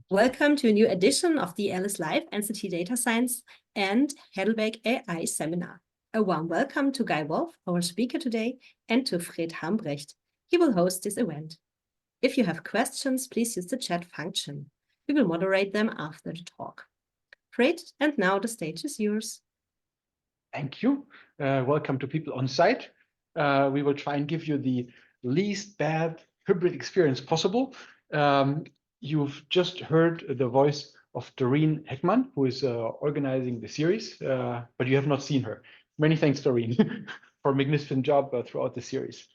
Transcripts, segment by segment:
Welcome to a new edition of the Alice Live NCT Data Science and Heidelberg AI seminar. A warm welcome to Guy Wolf, our speaker today, and to Fred Hambrecht. He will host this event. If you have questions, please use the chat function. We will moderate them after the talk. Fred, and now the stage is yours. Thank you. Welcome to people on site. We will try and give you the least bad hybrid experience possible. You've just heard the voice of Doreen Heckman, who is organizing the series, but you have not seen her. Many thanks, Doreen, for a magnificent job throughout the series.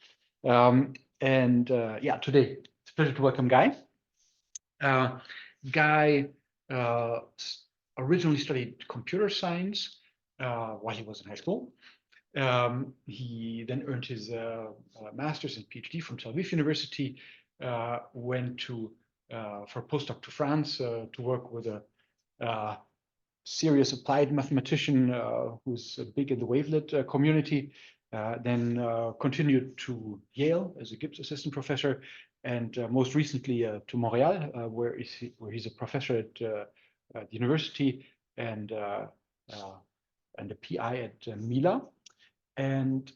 Yeah, today it's a pleasure to welcome Guy. Guy originally studied computer science while he was in high school. He then earned his master's and PhD from Tel Aviv University, went to for a postdoc to France to work with a serious applied mathematician who's big in the wavelet community, then continued to Yale as a Gibbs Assistant Professor, and most recently to Montreal, where he's a professor at the university and a PI at Mila. And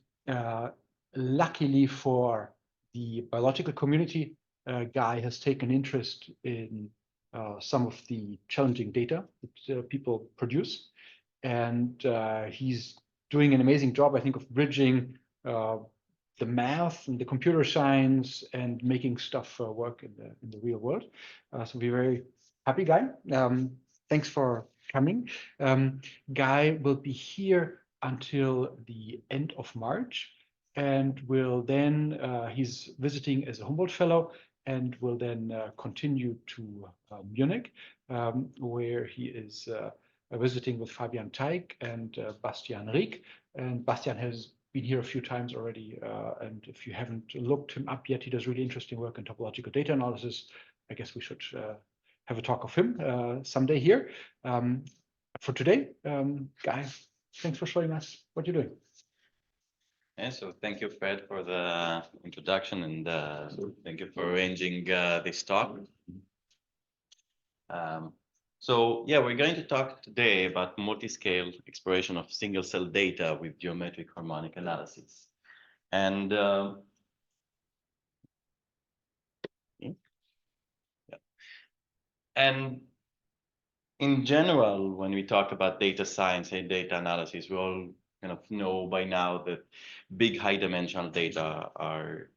luckily for the biological community, Guy has taken interest in some of the challenging data that people produce. And he's doing an amazing job, I think, of bridging the math and the computer science and making stuff work in the real world. So we're very happy, Guy. Thanks for coming. Guy will be here until the end of March, and will then, he's visiting as a Humboldt Fellow, and will then continue to Munich, where he is visiting with Fabian Teig and Bastian Rieck. And Bastian has been here a few times already, and if you haven't looked him up yet, he does really interesting work in topological data analysis. I guess we should have a talk of him someday here. For today, Guy, thanks for showing us what you're doing. Yeah, so thank you, Fred, for the introduction, and thank you for arranging this talk. So yeah, we're going to talk today about multi-scale exploration of single-cell data with geometric harmonic analysis. And and in general, when we talk about data science and data analysis, we all kind of know by now that big high-dimensional data are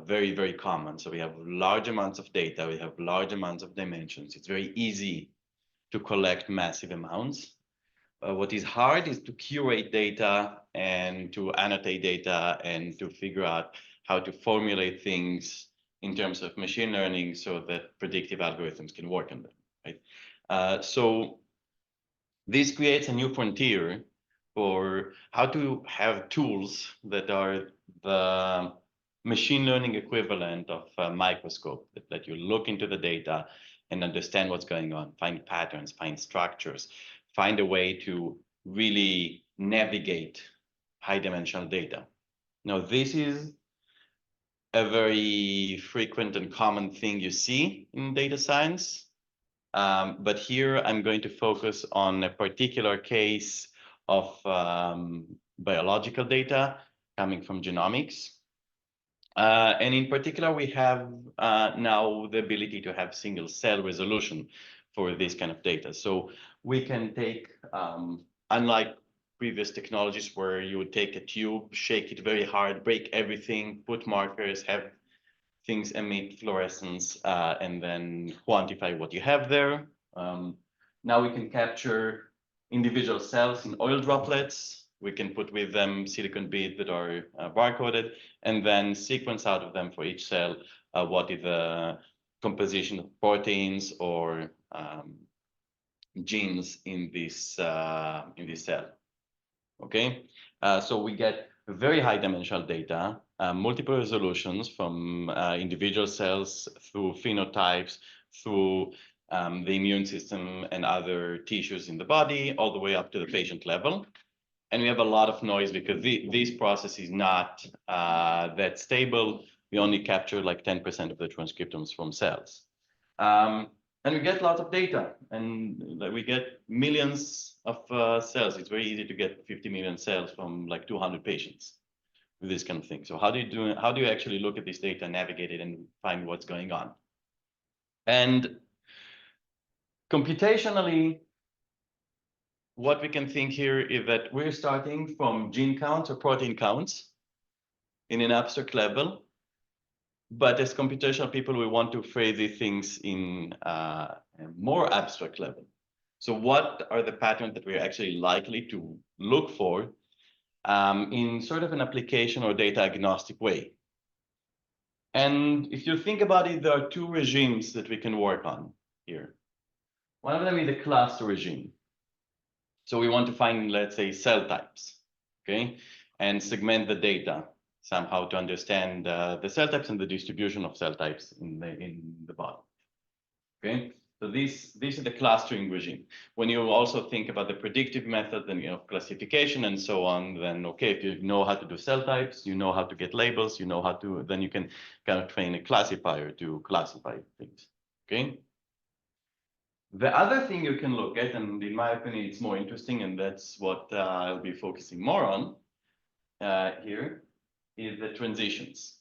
very, very common. So we have large amounts of data, we have large amounts of dimensions. It's very easy to collect massive amounts. What is hard is to curate data and to annotate data and to figure out how to formulate things in terms of machine learning so that predictive algorithms can work on them, right? So this creates a new frontier for how to have tools that are the machine learning equivalent of a microscope, that you look into the data and understand what's going on, find patterns, find structures, find a way to really navigate high-dimensional data. Now, this is a very frequent and common thing you see in data science. But here I'm going to focus on a particular case of biological data coming from genomics. And in particular, we have now the ability to have single cell resolution for this kind of data. So we can take, unlike previous technologies where you would take a tube, shake it very hard, break everything, put markers, have things emit fluorescence, and then quantify what you have there. Now we can capture individual cells in oil droplets. We can put with them silicon beads that are barcoded, and then sequence out of them for each cell what is the composition of proteins or genes in this cell. Okay, so we get very high dimensional data, multiple resolutions from individual cells through phenotypes, through the immune system and other tissues in the body, all the way up to the patient level. And we have a lot of noise because this process is not that stable. We only capture like 10% of the transcriptomes from cells. And we get lots of data, and we get millions of cells. It's very easy to get 50 million cells from like 200 patients with this kind of thing. So how do you actually look at this data, navigate it, and find what's going on? And computationally, what we can think here is that we're starting from gene counts or protein counts in an abstract level. But as computational people, we want to phrase these things in a more abstract level. So what are the patterns that we're actually likely to look for in sort of an application or data agnostic way? And if you think about it, there are two regimes that we can work on here. One of them is the cluster regime. So we want to find, let's say, cell types, okay, and segment the data somehow to understand the cell types and the distribution of cell types in the body. Okay, so this is the clustering regime. When you also think about the predictive method and classification and so on, then okay, if you know how to do cell types, you know how to get labels, you know how to, then you can kind of train a classifier to classify things. Okay. The other thing you can look at, and in my opinion, it's more interesting, and that's what I'll be focusing more on here, is the transitions,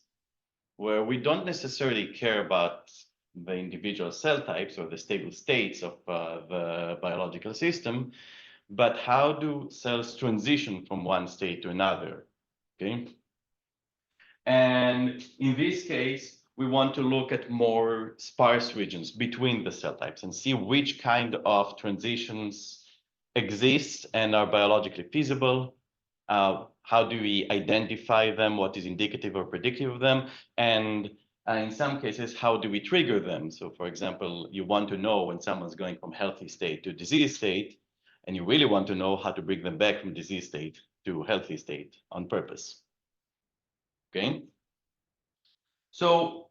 where we don't necessarily care about the individual cell types or the stable states of the biological system, but how do cells transition from one state to another, okay? And in this case, we want to look at more sparse regions between the cell types and see which kind of transitions exist and are biologically feasible. How do we identify them? What is indicative or predictive of them? And in some cases, how do we trigger them? So for example, you want to know when someone's going from healthy state to disease state, and you really want to know how to bring them back from disease state to healthy state on purpose. Okay. So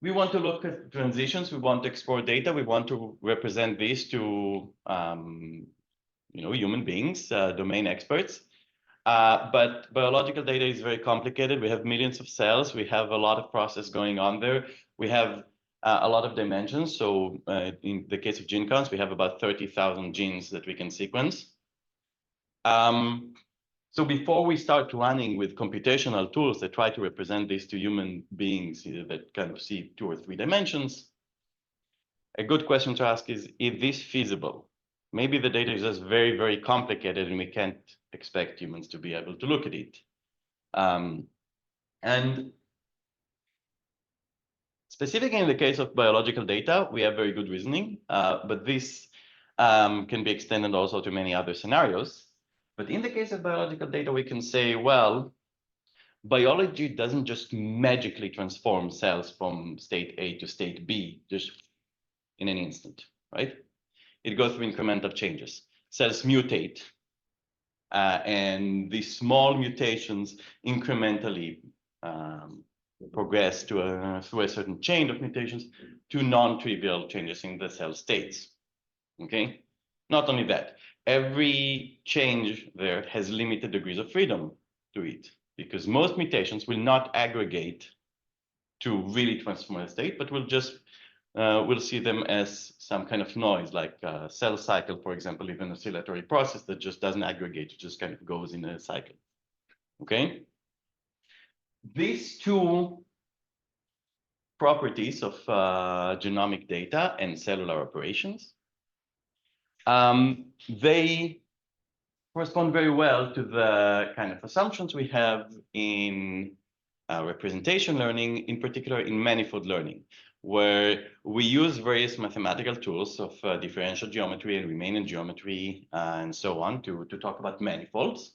we want to look at transitions. We want to explore data. We want to represent this to human beings, domain experts. But biological data is very complicated. We have millions of cells. We have a lot of process going on there. We have a lot of dimensions. So in the case of gene counts, we have about 30,000 genes that we can sequence. So before we start running with computational tools that try to represent this to human beings that kind of see 2 or 3 dimensions, a good question to ask is this feasible? Maybe the data is just very, very complicated and we can't expect humans to be able to look at it. And specifically in the case of biological data, we have very good reasoning, but this can be extended also to many other scenarios. But in the case of biological data, we can say, well, biology doesn't just magically transform cells from state A to state B just in an instant, right? It goes through incremental changes. Cells mutate, and these small mutations incrementally progress through a certain chain of mutations to non-trivial changes in the cell states, okay? Not only that, every change there has limited degrees of freedom to it, because most mutations will not aggregate to really transform a state, but will just we'll see them as some kind of noise, like a cell cycle, for example, even an oscillatory process that just doesn't aggregate, it just kind of goes in a cycle, okay? These two properties of genomic data and cellular operations, they correspond very well to the kind of assumptions we have in representation learning, in particular in manifold learning, where we use various mathematical tools of differential geometry and Riemannian geometry and so on to talk about manifolds.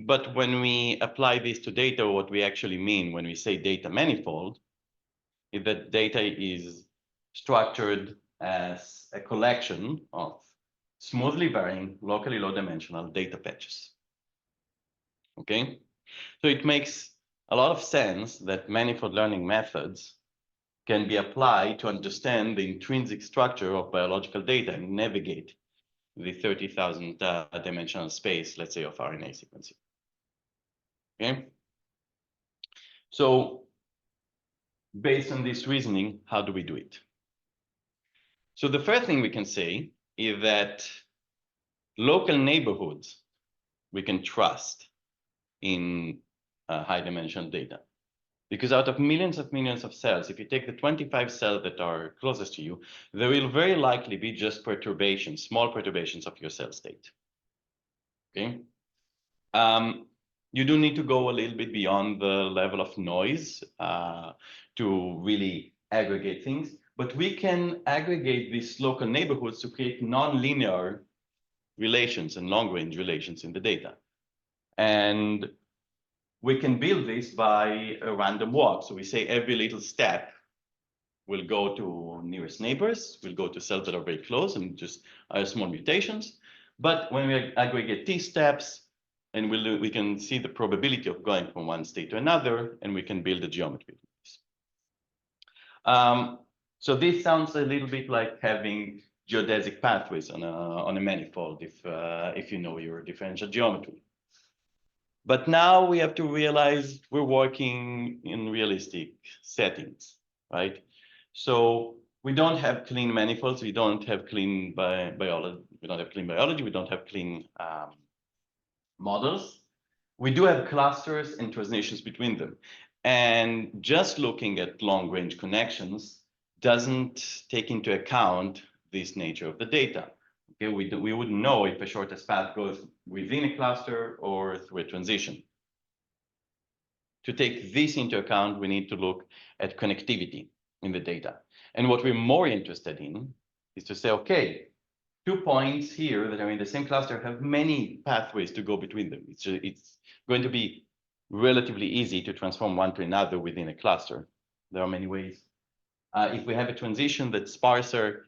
But when we apply this to data, what we actually mean when we say data manifold is that data is structured as a collection of smoothly varying, locally low dimensional data patches. Okay, so it makes a lot of sense that manifold learning methods can be applied to understand the intrinsic structure of biological data and navigate the 30,000 dimensional space, let's say, of RNA sequencing. Okay, so based on this reasoning, how do we do it? So the first thing we can say is that local neighborhoods we can trust in high-dimensional data. Because out of millions of cells, if you take the 25 cells that are closest to you, there will very likely be just perturbations, small perturbations of your cell state. Okay. You do need to go a little bit beyond the level of noise to really aggregate things, but we can aggregate these local neighborhoods to create nonlinear relations and long-range relations in the data. And we can build this by a random walk. So we say every little step will go to nearest neighbors, will go to cells that are very close and just are small mutations. But when we aggregate these steps, and we can see the probability of going from one state to another, and we can build a geometry. So this sounds a little bit like having geodesic pathways on a manifold if you know your differential geometry. But now we have to realize we're working in realistic settings, right? So we don't have clean manifolds. We don't have clean biology. We don't have clean biology. We don't have clean models. We do have clusters and transitions between them. And just looking at long-range connections doesn't take into account this nature of the data. Okay, we wouldn't know if a shortest path goes within a cluster or through a transition. To take this into account, we need to look at connectivity in the data. And what we're more interested in is to say, okay, 2 points here that are in the same cluster have many pathways to go between them. It's going to be relatively easy to transform one to another within a cluster. There are many ways. If we have a transition that's sparser,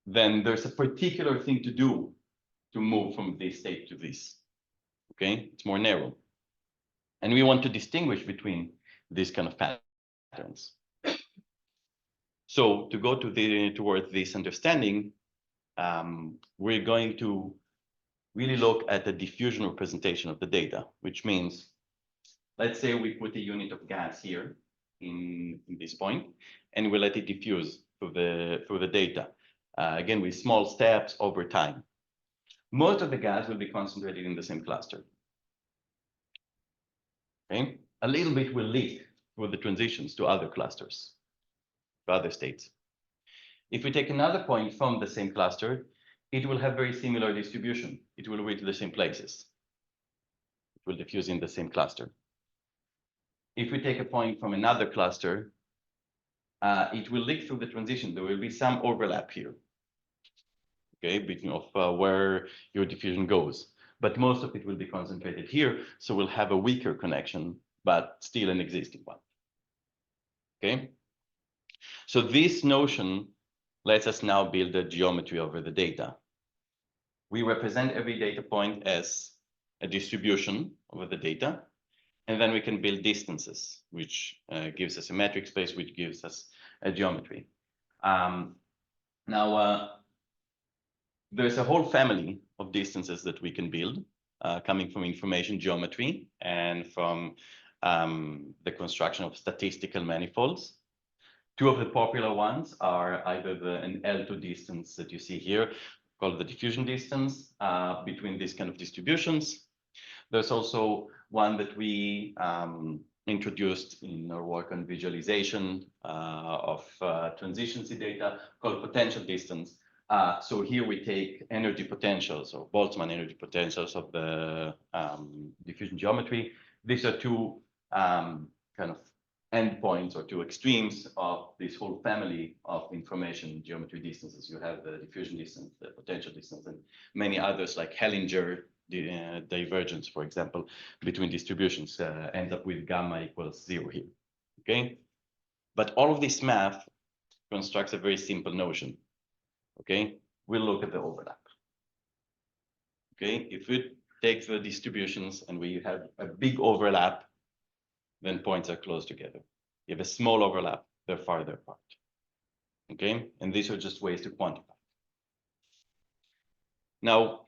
then there's a particular thing to do to move from this state to this. Okay, it's more narrow. And we want to distinguish between these kind of patterns. So to go towards this understanding, we're going to really look at the diffusion representation of the data, which means, let's say we put a unit of gas here in this point, and we let it diffuse through the data. Again, with small steps over time. Most of the gas will be concentrated in the same cluster. Okay, a little bit will leak through the transitions to other clusters, to other states. If we take another point from the same cluster, it will have very similar distribution. It will reach the same places. It will diffuse in the same cluster. If we take a point from another cluster, it will leak through the transition. There will be some overlap here. Okay, between where your diffusion goes. But most of it will be concentrated here, so we'll have a weaker connection, but still an existing one. Okay, so this notion lets us now build a geometry over the data. We represent every data point as a distribution over the data, and then we can build distances, which gives us a metric space, which gives us a geometry. Now, there's a whole family of distances that we can build, coming from information geometry and from the construction of statistical manifolds. Two of the popular ones are either an L2 distance that you see here, called the diffusion distance, between these kind of distributions. There's also one that we introduced in our work on visualization of transitions in data, called potential distance. So here we take energy potentials, or Boltzmann energy potentials of the diffusion geometry. These are two kind of endpoints or two extremes of this whole family of information geometry distances. You have the diffusion distance, the potential distance, and many others like Hellinger divergence, for example, between distributions ends up with gamma equals 0 here. Okay, but all of this math constructs a very simple notion. Okay, we'll look at the overlap. Okay, if we take the distributions and we have a big overlap, then points are close together. You have a small overlap, they're farther apart. Okay, and these are just ways to quantify. Now,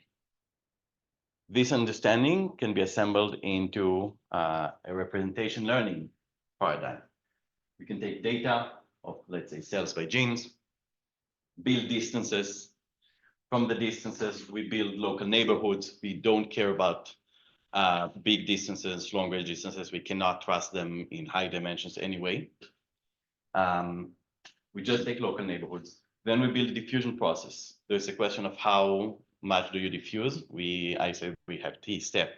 this understanding can be assembled into a representation learning paradigm. We can take data of, let's say, cells by genes. build distances. From the distances, we build local neighborhoods. We don't care about big distances, long range distances. We cannot trust them in high dimensions anyway. We just take local neighborhoods. Then we build a diffusion process. There's a question of how much do you diffuse? I say we have T-step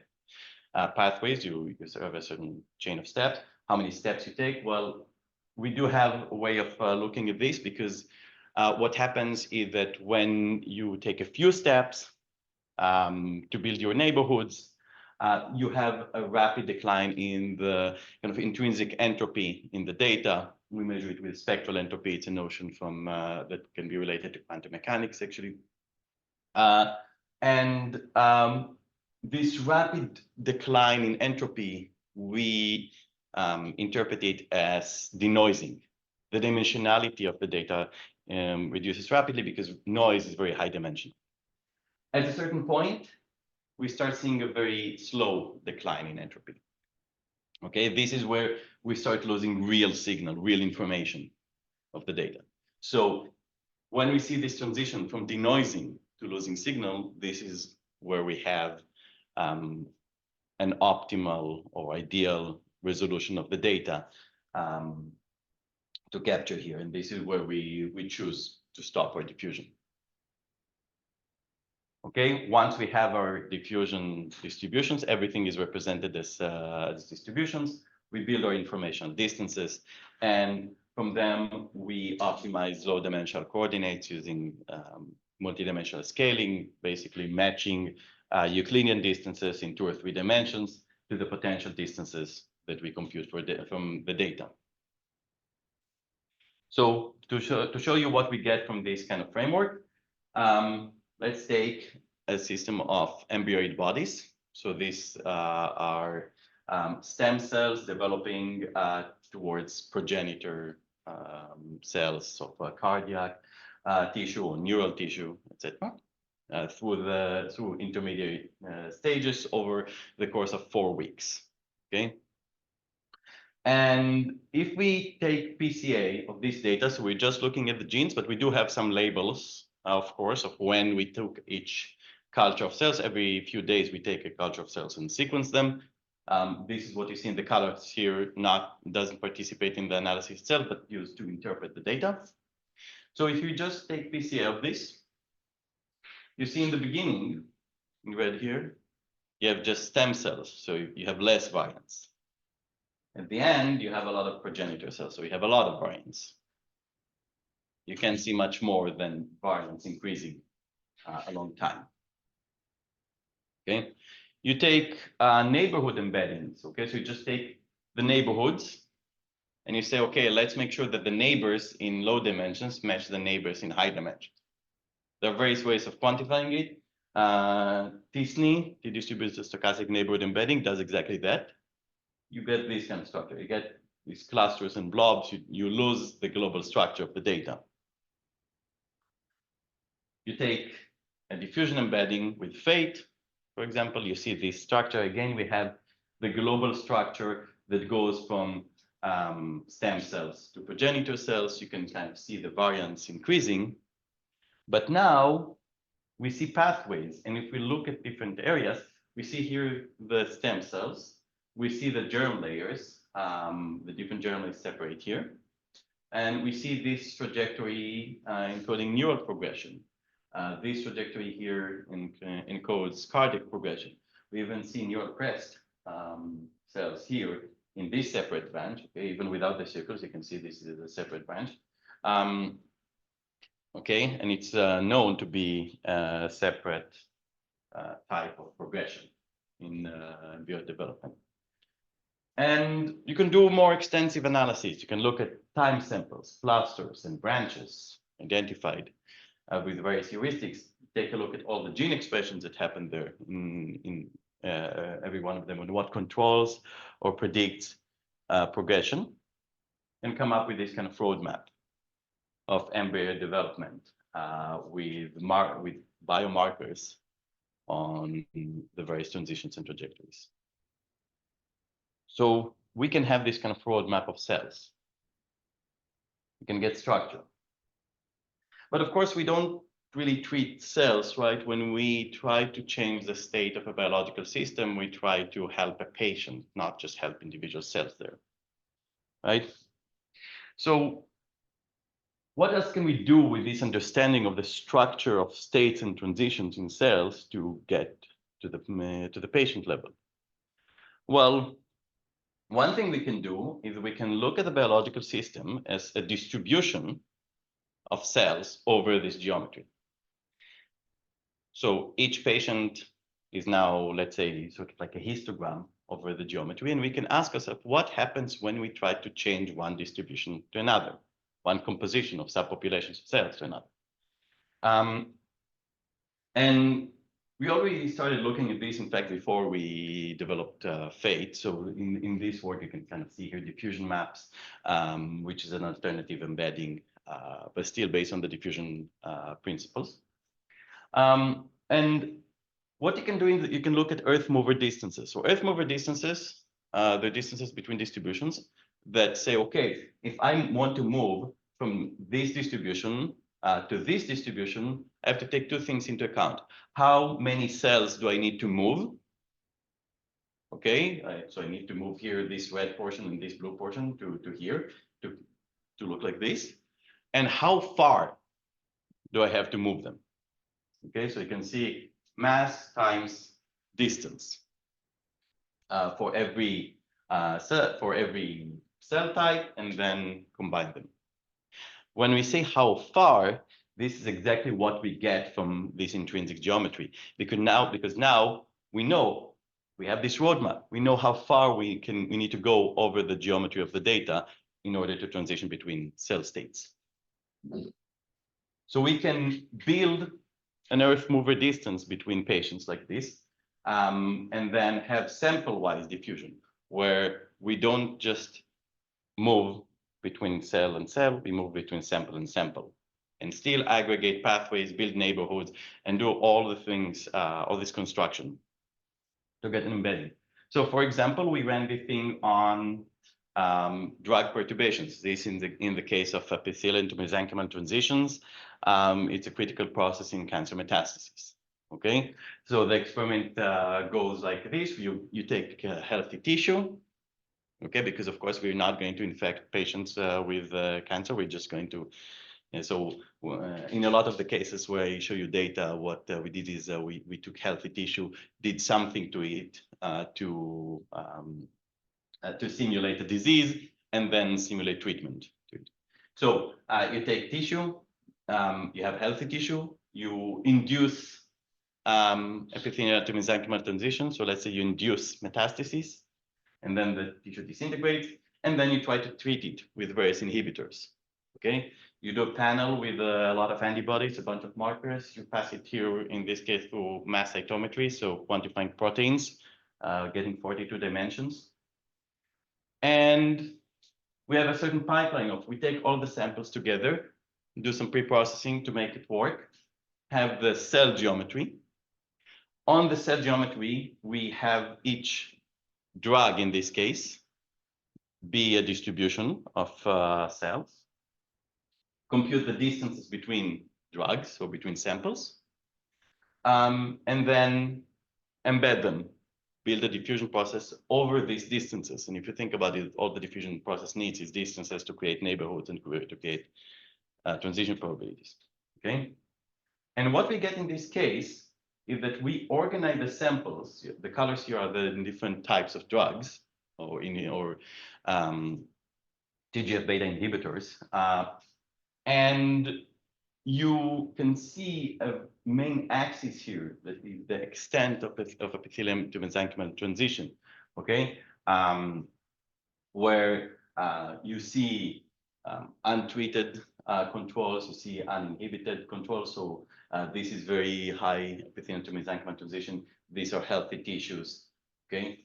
pathways. You serve a certain chain of steps. How many steps you take? Well, we do have a way of looking at this, because what happens is that when you take a few steps to build your neighborhoods, you have a rapid decline in the kind of intrinsic entropy in the data. We measure it with spectral entropy. It's a notion from that can be related to quantum mechanics, actually. This rapid decline in entropy, we interpret it as denoising. The dimensionality of the data reduces rapidly because noise is very high dimension. At a certain point, we start seeing a very slow decline in entropy. Okay, this is where we start losing real signal, real information of the data. So when we see this transition from denoising to losing signal, this is where we have an optimal or ideal resolution of the data to capture here. And this is where we choose to stop our diffusion. Okay, once we have our diffusion distributions, everything is represented as distributions. We build our information distances, and from them, we optimize low-dimensional coordinates using multidimensional scaling, basically matching Euclidean distances in 2 or 3 dimensions to the potential distances that we compute from the data. So to show you what we get from this kind of framework, let's take a system of embryoid bodies. So these are stem cells developing towards progenitor cells of cardiac tissue or neural tissue, etc. Through intermediate stages over the course of 4 weeks. Okay. And if we take PCA of this data, so we're just looking at the genes, but we do have some labels, of course, of when we took each culture of cells. Every few days, we take a culture of cells and sequence them. This is what you see in the colors here, doesn't participate in the analysis itself, but used to interpret the data. So if you just take PCA of this, you see in the beginning, in red here, you have just stem cells, so you have less variance. At the end, you have a lot of progenitor cells, so you have a lot of variance. You can see much more than variance increasing along time. Okay, you take neighborhood embeddings. Okay, so you just take the neighborhoods and you say, okay, let's make sure that the neighbors in low dimensions match the neighbors in high dimensions. There are various ways of quantifying it. t-SNE, the distributed stochastic neighborhood embedding, does exactly that. You get this kind of structure. You get these clusters and blobs. You lose the global structure of the data. You take a diffusion embedding with fate, for example, you see this structure. Again, we have the global structure that goes from stem cells to progenitor cells. You can kind of see the variance increasing. But now we see pathways. And if we look at different areas, we see here the stem cells. We see the germ layers, the different germ layers separate here. And we see this trajectory encoding neural progression. This trajectory here encodes cardiac progression. We even see neural crest cells here in this separate branch. Okay, even without the circles, you can see this is a separate branch. Okay, and it's known to be a separate type of progression in embryo development. And you can do more extensive analysis. You can look at time samples, clusters, and branches identified with various heuristics. Take a look at all the gene expressions that happen there in every one of them, and what controls or predicts progression, and come up with this kind of roadmap of embryo development with biomarkers on the various transitions and trajectories. So we can have this kind of roadmap of cells. We can get structure. But of course, we don't really treat cells, right? When we try to change the state of a biological system, we try to help a patient, not just help individual cells there, right? So what else can we do with this understanding of the structure of states and transitions in cells to get to the patient level? Well, one thing we can do is we can look at the biological system as a distribution of cells over this geometry. So each patient is now, let's say, sort of like a histogram over the geometry, and we can ask ourselves what happens when we try to change one distribution to another, one composition of subpopulations of cells to another. And we already started looking at this, in fact, before we developed FATE. So in this work, you can kind of see here diffusion maps, which is an alternative embedding, but still based on the diffusion principles. And what you can do, you can look at Earth mover distances. So Earth mover distances, the distances between distributions that say, okay, if I want to move from this distribution to this distribution, I have to take two things into account. How many cells do I need to move? Okay, so I need to move here this red portion and this blue portion to here to look like this. And how far do I have to move them? Okay, so you can see mass times distance for every cell type, and then combine them. When we say how far, this is exactly what we get from this intrinsic geometry. Because now we know we have this roadmap. We know how far we need to go over the geometry of the data in order to transition between cell states. So we can build an Earth mover distance between patients like this, and then have sample-wise diffusion, where we don't just move between cell and cell, we move between sample and sample, and still aggregate pathways, build neighborhoods, and do all the things, all this construction to get an embedding. So for example, we ran this thing on drug perturbations. This in the case of epithelial to mesenchymal transitions. It's a critical process in cancer metastasis. Okay, so the experiment goes like this: you take healthy tissue, okay, because of course we're not going to infect patients with cancer. We're just going to. And so in a lot of the cases where I show you data, what we did is we took healthy tissue, did something to it to simulate a disease, and then simulate treatment to it. So you take tissue, you have healthy tissue, you induce epithelial to mesenchymal transition. So let's say you induce metastasis, and then the tissue disintegrates, and then you try to treat it with various inhibitors. Okay, you do a panel with a lot of antibodies, a bunch of markers. You pass it here, in this case, through mass cytometry, so quantifying proteins, getting 42 dimensions. And we have a certain pipeline of, we take all the samples together, do some pre-processing to make it work, have the cell geometry. On the cell geometry, we have each drug, in this case, be a distribution of cells, compute the distances between drugs or between samples, and then embed them, build a diffusion process over these distances. And if you think about it, all the diffusion process needs is distances to create neighborhoods and to create transition probabilities, okay? And what we get in this case is that we organize the samples. The colors here are the different types of drugs or TGF-beta inhibitors. And you can see a main axis here, that is the extent of epithelium to mesenchymal transition, okay? Where you see untreated controls, you see uninhibited controls. So this is very high epithelium to mesenchymal transition. These are healthy tissues, okay?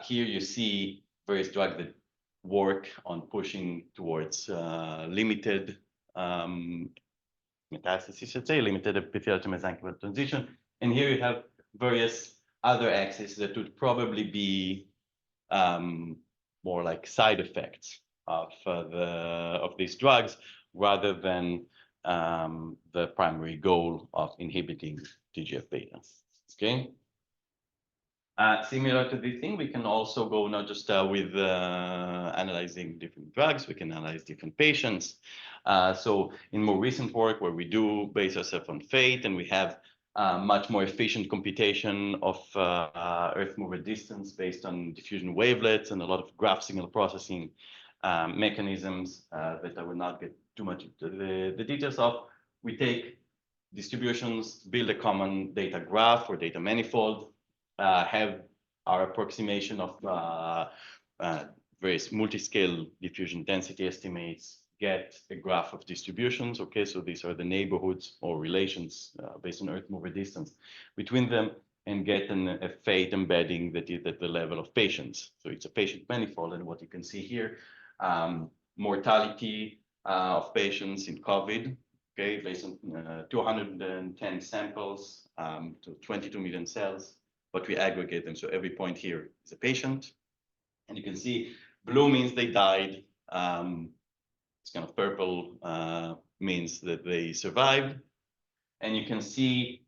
Here you see various drugs that work on pushing towards limited metastasis, let's say, limited epithelial to mesenchymal transition. And here you have various other axes that would probably be more like side effects of these drugs, rather than the primary goal of inhibiting TGF-beta. Okay. Similar to this thing, we can also go not just with analyzing different drugs, we can analyze different patients. So in more recent work where we do base ourselves on fate and we have much more efficient computation of Earth mover distance based on diffusion wavelets and a lot of graph signal processing mechanisms that I will not get too much into the details of. We take distributions, build a common data graph or data manifold, have our approximation of various multiscale diffusion density estimates, get a graph of distributions. Okay, so these are the neighborhoods or relations based on Earth mover distance between them, and get a fate embedding that is at the level of patients. So it's a patient manifold, and what you can see here, mortality of patients in COVID, okay, based on 210 samples to 22 million cells, but we aggregate them. So every point here is a patient, and you can see blue means they died. It's kind of purple means that they survived, and you can see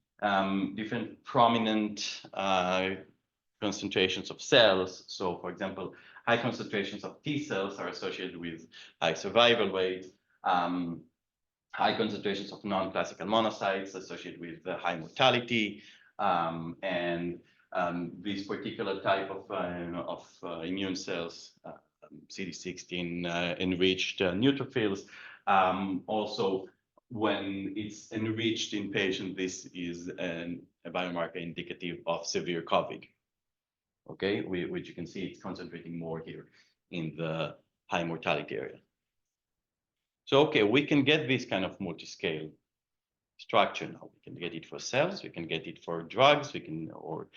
different prominent concentrations of cells. So, for example, high concentrations of T cells are associated with high survival rate. High concentrations of non-classical monocytes associated with high mortality, and this particular type of immune cells, CD16 enriched neutrophils. Also, when it's enriched in patients, this is a biomarker indicative of severe COVID. Okay, which you can see it's concentrating more here in the high mortality area. So, okay, we can get this kind of multiscale structure now. We can get it for cells, we can get it for drugs, we can, or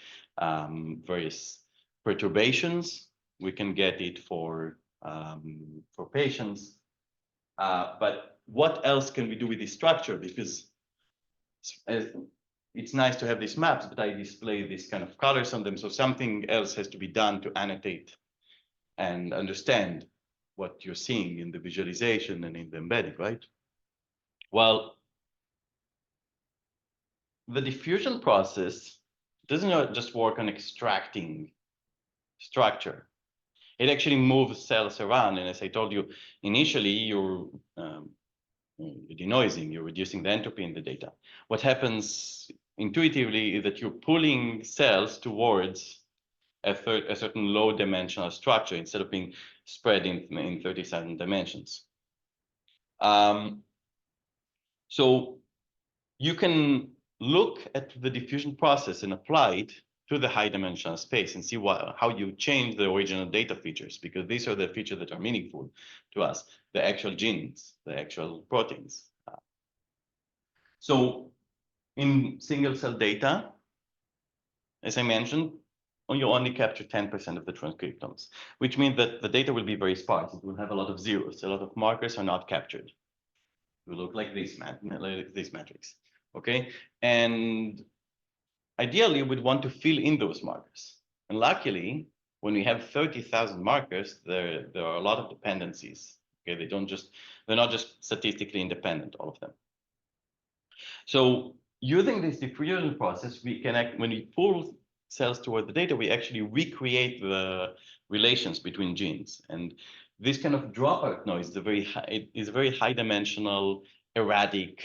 various perturbations, we can get it for patients. But what else can we do with this structure? Because it's nice to have these maps, but I display these kind of colors on them. So something else has to be done to annotate and understand what you're seeing in the visualization and in the embedding, right? Well, the diffusion process doesn't just work on extracting structure. It actually moves cells around. And as I told you, initially you're denoising, you're reducing the entropy in the data. What happens intuitively is that you're pulling cells towards a certain low dimensional structure instead of being spread in 37 dimensions. So you can look at the diffusion process and apply it to the high dimensional space and see how you change the original data features, because these are the features that are meaningful to us, the actual genes, the actual proteins. So in single cell data, as I mentioned, you only capture 10% of the transcriptomes, which means that the data will be very sparse. It will have a lot of zeros. A lot of markers are not captured. It will look like this matrix, okay? And ideally, we'd want to fill in those markers. And luckily, when we have 30,000 markers, there are a lot of dependencies. Okay, they're not just statistically independent, all of them. So using this diffusion process, we can when we pull cells toward the data, we actually recreate the relations between genes. And this kind of dropout noise is a very high dimensional, erratic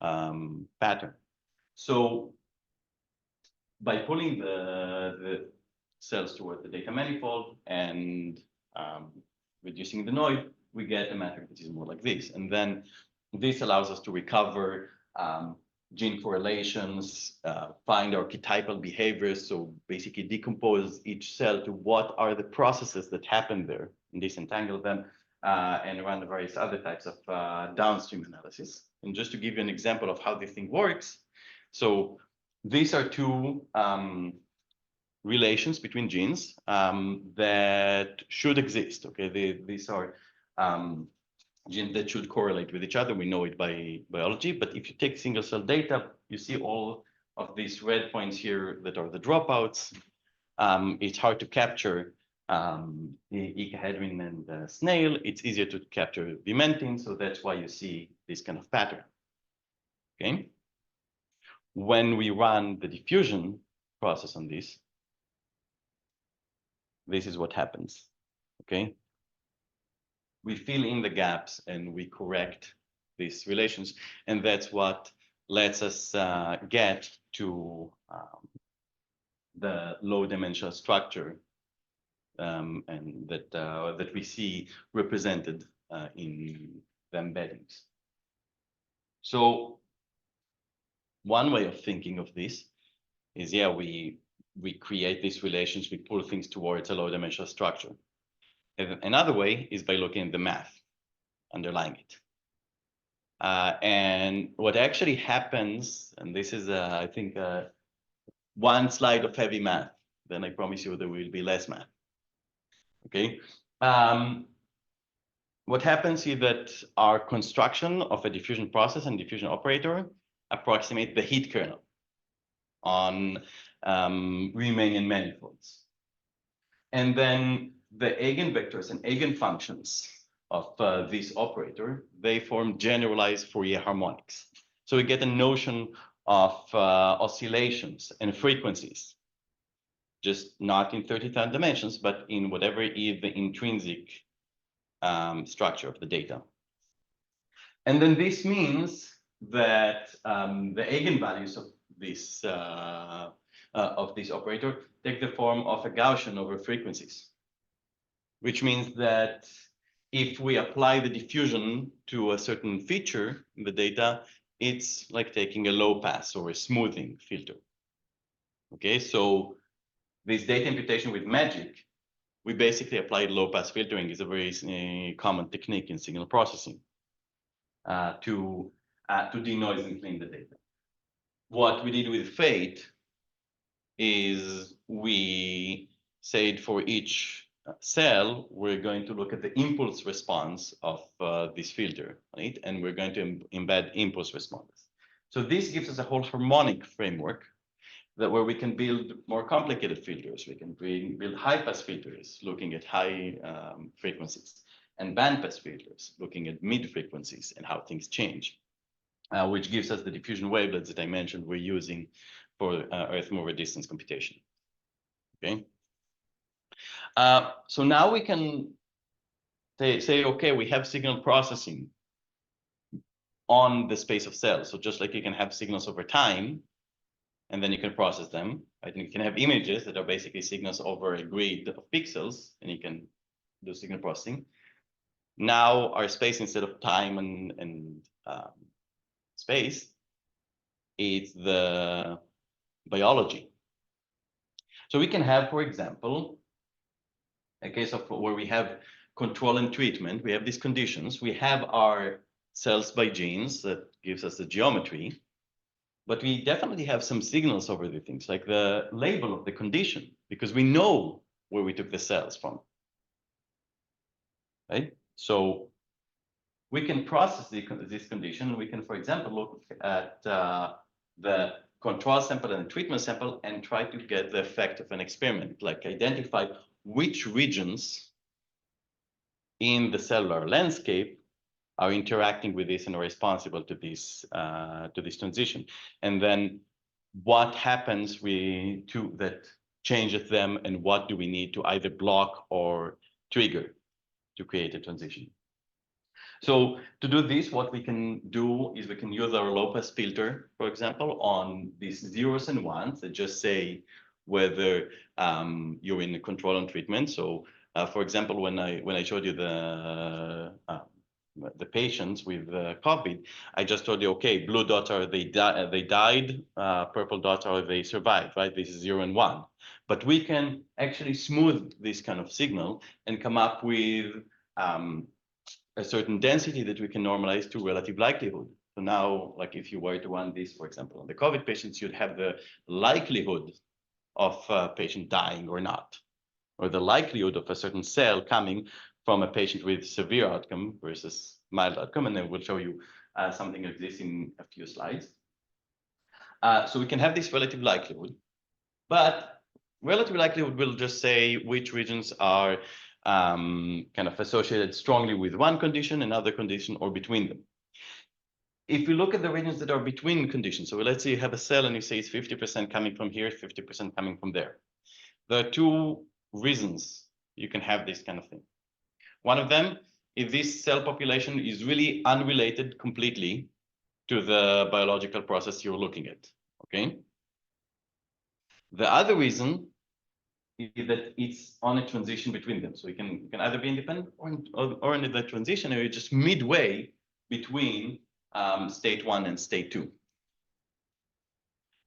pattern. So by pulling the cells toward the data manifold and reducing the noise, we get a matrix which is more like this. And then this allows us to recover gene correlations, find archetypal behaviors. So basically decompose each cell to what are the processes that happen there and disentangle them, and run the various other types of downstream analysis. And just to give you an example of how this thing works. So these are two relations between genes that should exist. Okay, these are genes that should correlate with each other. We know it by biology. But if you take single cell data, you see all of these red points here that are the dropouts. It's hard to capture icahedrine and snail. It's easier to capture vimentin. So that's why you see this kind of pattern. okay? When we run the diffusion process on this is what happens, okay? We fill in the gaps and we correct these relations, and that's what lets us get to the low-dimensional structure and that we see represented in the embeddings. So one way of thinking of this is, yeah, we create these relations, we pull things towards a low-dimensional structure. And another way is by looking at the math underlying it. And what actually happens, and this is, I think, one slide of heavy math, then I promise you there will be less math. Okay. What happens is that our construction of a diffusion process and diffusion operator approximate the heat kernel on Riemannian manifolds. And then the eigenvectors and eigenfunctions of this operator, they form generalized Fourier harmonics. So we get a notion of oscillations and frequencies, just not in 30,000 dimensions, but in whatever is the intrinsic structure of the data. And then this means that the eigenvalues of this operator take the form of a Gaussian over frequencies, which means that if we apply the diffusion to a certain feature in the data, it's like taking a low pass or a smoothing filter. Okay, so this data imputation with magic, we basically applied low pass filtering is a very common technique in signal processing to denoise and clean the data. What we did with Fate is we said for each cell, we're going to look at the impulse response of this filter, right? And we're going to embed impulse responses. So this gives us a whole harmonic framework that where we can build more complicated filters. We can build high-pass filters looking at high frequencies, and band-pass filters looking at mid-frequencies and how things change, which gives us the diffusion wavelets that I mentioned we're using for Earth mover distance computation. Okay. So now we can say, okay, we have signal processing on the space of cells. So just like you can have signals over time, and then you can process them. I think you can have images that are basically signals over a grid of pixels, and you can do signal processing. Now our space, instead of time and space, it's the biology. So we can have, for example, a case of where we have control and treatment. We have these conditions. We have our cells by genes that gives us the geometry. But we definitely have some signals over the things, like the label of the condition, because we know where we took the cells from, right? So we can process this condition. We can, for example, look at the control sample and the treatment sample and try to get the effect of an experiment, like identify which regions in the cellular landscape are interacting with this and are responsible to this transition, and then what happens that changes them, and what do we need to either block or trigger to create a transition. So to do this, what we can do is we can use our low-pass filter, for example, on these zeros and ones that just say whether you're in control and treatment. So for example, when I showed you the patients with COVID, I just told you, okay, blue dots are they died, purple dots are they survived, right? This is 0 and 1. But we can actually smooth this kind of signal and come up with a certain density that we can normalize to relative likelihood. So now, like if you were to run this, for example, on the COVID patients, you'd have the likelihood of a patient dying or not, or the likelihood of a certain cell coming from a patient with severe outcome versus mild outcome, and then we'll show you something like this in a few slides. So we can have this relative likelihood, but relative likelihood will just say which regions are kind of associated strongly with one condition, another condition, or between them. if we look at the regions that are between conditions, so let's say you have a cell and you say it's 50% coming from here, 50% coming from there. There are two reasons you can have this kind of thing. One of them, if this cell population is really unrelated completely to the biological process you're looking at, okay? The other reason is that it's on a transition between them. So you can either be independent or in the transition, or you're just midway between state 1 and state 2.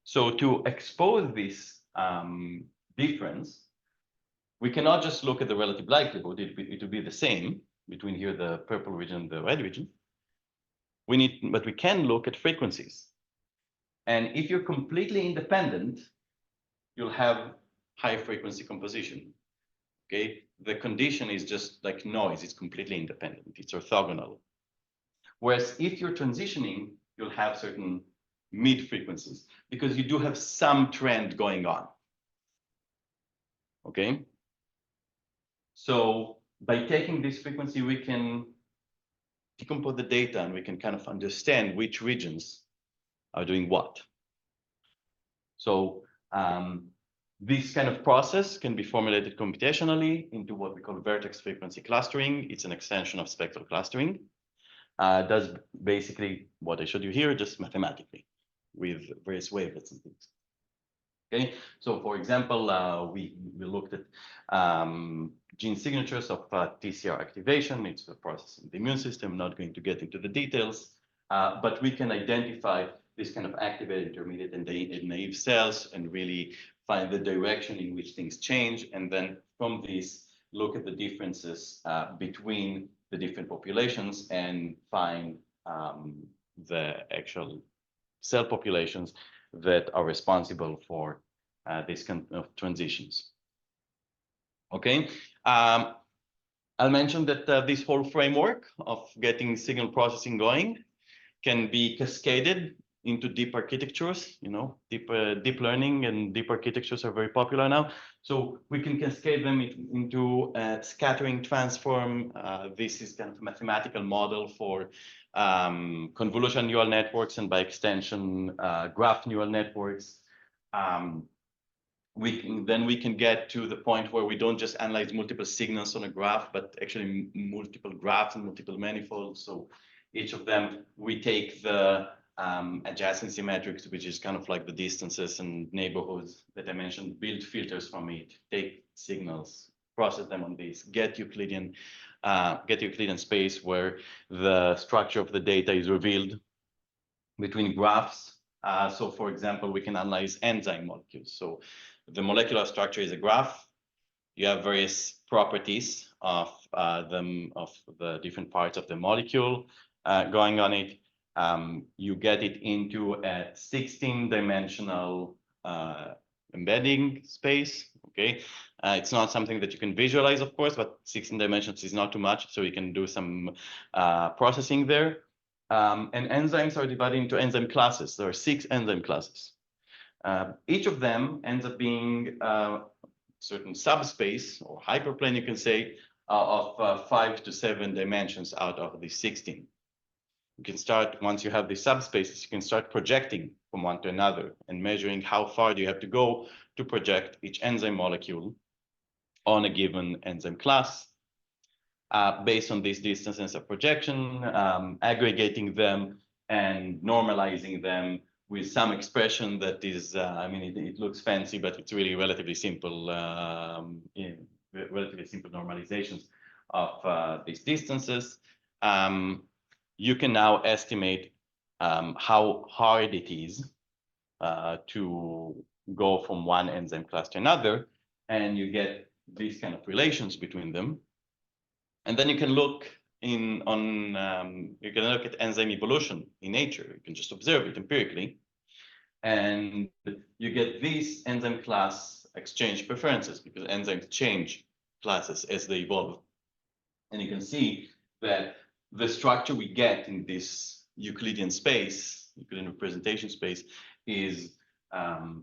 So to expose this difference, we cannot just look at the relative likelihood. It will be the same between here, the purple region and the red region. But we can look at frequencies. And if you're completely independent, you'll have high frequency composition. Okay, the condition is just like noise. It's completely independent. It's orthogonal. Whereas if you're transitioning, you'll have certain mid frequencies because you do have some trend going on. Okay. So by taking this frequency, we can decompose the data and we can kind of understand which regions are doing what. So this kind of process can be formulated computationally into what we call vertex frequency clustering. It's an extension of spectral clustering. Does basically what I showed you here, just mathematically with various wavelets and things. Okay, so for example, we looked at gene signatures of TCR activation. It's a process in the immune system. I'm not going to get into the details, but we can identify this kind of activated, intermediate, and naive cells and really find the direction in which things change. And then from this, look at the differences between the different populations and find the actual cell populations that are responsible for this kind of transitions. Okay, I'll mention that this whole framework of getting signal processing going can be cascaded into deep architectures. You know, deep learning and deep architectures are very popular now. So we can cascade them into scattering transform. This is kind of a mathematical model for convolutional neural networks and by extension graph neural networks. We can get to the point where we don't just analyze multiple signals on a graph, but actually multiple graphs and multiple manifolds. So each of them, we take the adjacency matrix, which is kind of like the distances and neighborhoods that I mentioned, build filters from it, take signals, process them on this, get Euclidean space where the structure of the data is revealed between graphs. So for example, we can analyze enzyme molecules. So the molecular structure is a graph. You have various properties of the different parts of the molecule going on it. You get it into a 16-dimensional embedding space. Okay, it's not something that you can visualize, of course, but 16 dimensions is not too much, so you can do some processing there. And enzymes are divided into enzyme classes. There are 6 enzyme classes. Each of them ends up being a certain subspace or hyperplane, you can say, of 5 to 7 dimensions out of the 16. You can start, once you have the subspaces, you can start projecting from one to another and measuring how far do you have to go to project each enzyme molecule on a given enzyme class. Based on these distances of projection, aggregating them and normalizing them with some expression that is, I mean, it looks fancy, but it's really relatively simple, relatively simple normalizations of these distances. You can now estimate how hard it is to go from one enzyme class to another, and you get these kind of relations between them. And then you can look you can look at enzyme evolution in nature. You can just observe it empirically, and you get these enzyme class exchange preferences because enzymes change classes as they evolve. And you can see that the structure we get in this Euclidean space, Euclidean representation space, is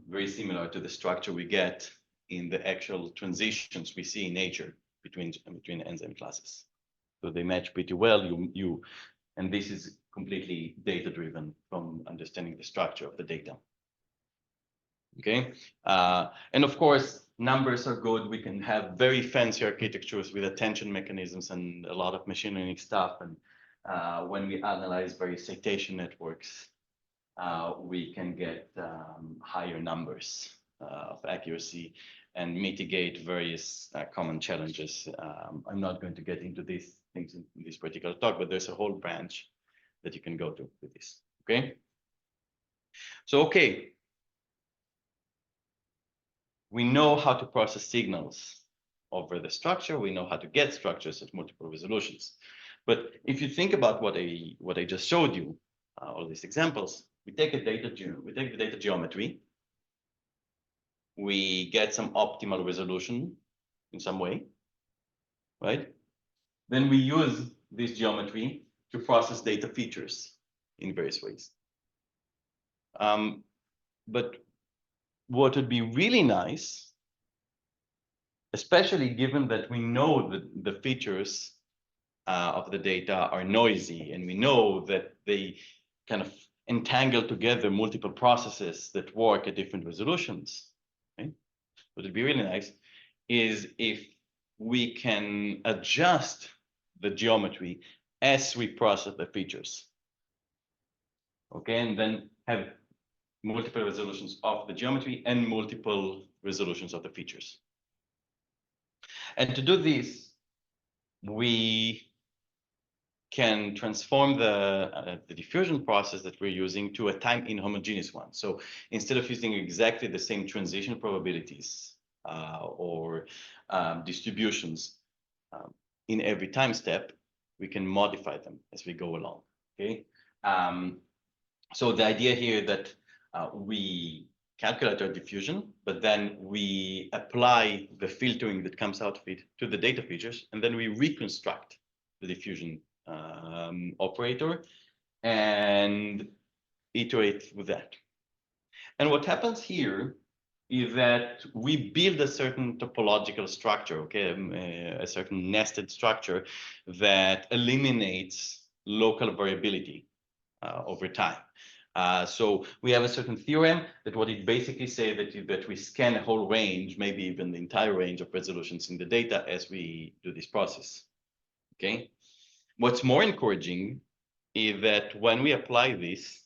very similar to the structure we get in the actual transitions we see in nature between enzyme classes. So they match pretty well. And this is completely data-driven from understanding the structure of the data. Okay, and of course, numbers are good. We can have very fancy architectures with attention mechanisms and a lot of machine learning stuff. And when we analyze various citation networks, we can get higher numbers of accuracy and mitigate various common challenges. I'm not going to get into these things in this particular talk, but there's a whole branch that you can go to with this. Okay, so okay. We know how to process signals over the structure. We know how to get structures at multiple resolutions. But if you think about what I just showed you, all these examples, we take the data geometry. We get some optimal resolution in some way, right? Then we use this geometry to process data features in various ways. But what would be really nice, especially given that we know that the features of the data are noisy, and we know that they kind of entangle together multiple processes that work at different resolutions. Okay? What would be really nice is if we can adjust the geometry as we process the features. Okay, and then have multiple resolutions of the geometry and multiple resolutions of the features. And to do this, we can transform the diffusion process that we're using to a time inhomogeneous one. So instead of using exactly the same transition probabilities or distributions in every time step, we can modify them as we go along. Okay. So the idea here that we calculate our diffusion, but then we apply the filtering that comes out of it to the data features, and then we reconstruct the diffusion operator and iterate with that. And what happens here is that we build a certain topological structure, okay, a certain nested structure that eliminates local variability over time. So we have a certain theorem that what it basically says that we scan a whole range, maybe even the entire range of resolutions in the data as we do this process. Okay. What's more encouraging is that when we apply this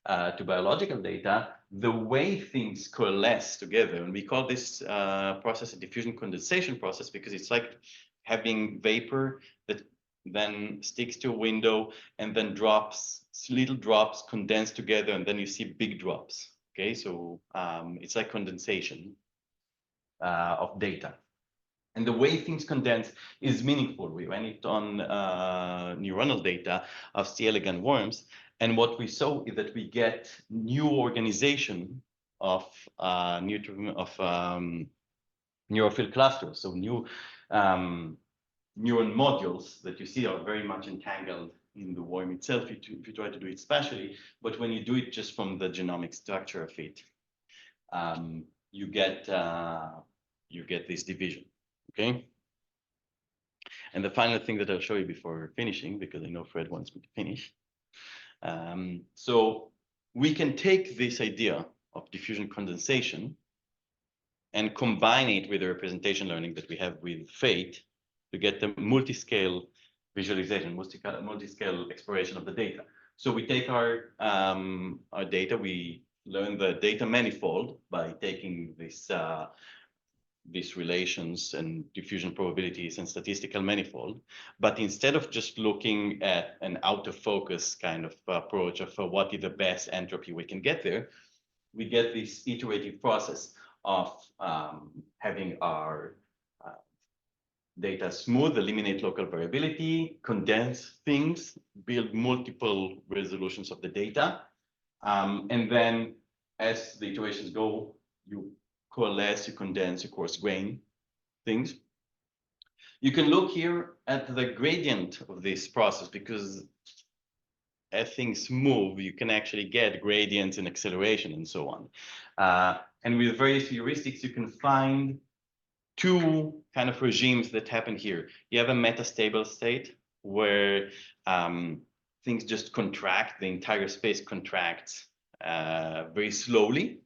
to biological data, the way things coalesce together, and we call this process a diffusion condensation process because it's like having vapor that then sticks to a window and then drops, little drops condense together, and then you see big drops. Okay, so it's like condensation of data. And the way things condense is meaningful. We ran it on neuronal data of C. elegans worms. And what we saw is that we get new organization of neurophil clusters. So new neuron modules that you see are very much entangled in the worm itself if you try to do it spatially. But when you do it just from the genomic structure of it, you get this division. Okay. And the final thing that I'll show you before finishing, because I know Fred wants me to finish. So we can take this idea of diffusion condensation and combine it with the representation learning that we have with FATE to get the multiscale visualization, multiscale exploration of the data. So we take our data, we learn the data manifold by taking this these relations and diffusion probabilities and statistical manifold. But instead of just looking at an out of focus kind of approach of what is the best entropy we can get there, we get this iterative process of having our data smooth, eliminate local variability, condense things, build multiple resolutions of the data. And then as the iterations go, you coalesce, you condense, you coarse grain things. You can look here at the gradient of this process because as things move, you can actually get gradients and acceleration and so on. And with various heuristics, you can find two kind of regimes that happen here. You have a metastable state where things just contract, the entire space contracts very slowly.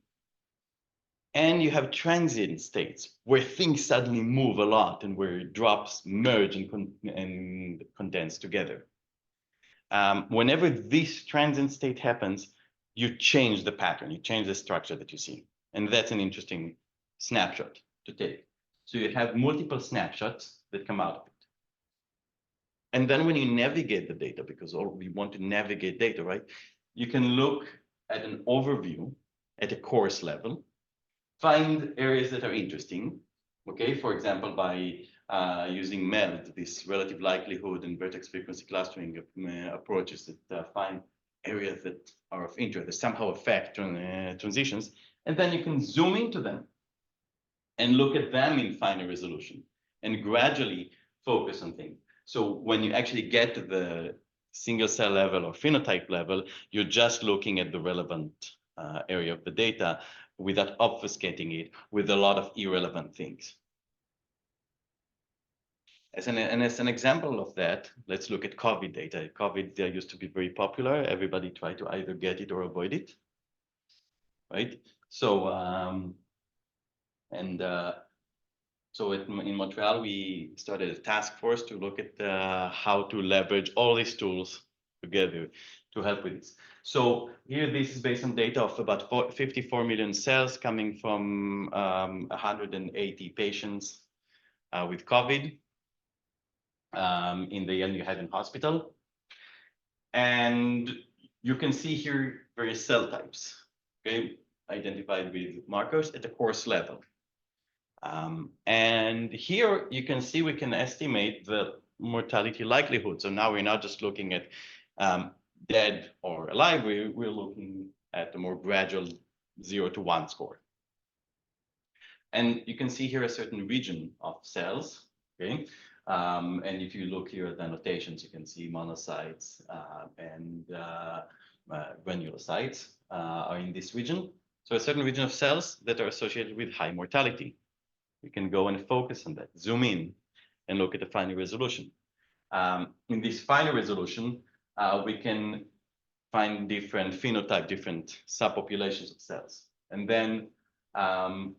And you have transient states where things suddenly move a lot and where drops merge and condense together. Whenever this transient state happens, you change the pattern, you change the structure that you see. And that's an interesting snapshot to take. So you have multiple snapshots that come out of it. And then when you navigate the data, because we want to navigate data, right? You can look at an overview at a course level, find areas that are interesting, okay? For example, by using MELD, this relative likelihood and vertex frequency clustering approaches that find areas that are of interest, that somehow affect transitions, and then you can zoom into them and look at them in finer resolution and gradually focus on things. So when you actually get to the single cell level or phenotype level, you're just looking at the relevant area of the data without obfuscating it with a lot of irrelevant things. As an example of that, let's look at COVID data. COVID used to be very popular. Everybody tried to either get it or avoid it, right? So, so in Montreal, we started a task force to look at how to leverage all these tools together to help with this. So here, this is based on data of about 54 million cells coming from 180 patients with COVID in the Yale New Haven Hospital. And you can see here various cell types, okay, identified with markers at the course level. And here you can see we can estimate the mortality likelihood. So now we're not just looking at dead or alive, we're looking at a more gradual 0 to 1 score. And you can see here a certain region of cells, okay? And if you look here at the annotations, you can see monocytes and granulocytes are in this region. So a certain region of cells that are associated with high mortality. You can go and focus on that, zoom in and look at the finer resolution. In this finer resolution, we can find different phenotype, different subpopulations of cells. And then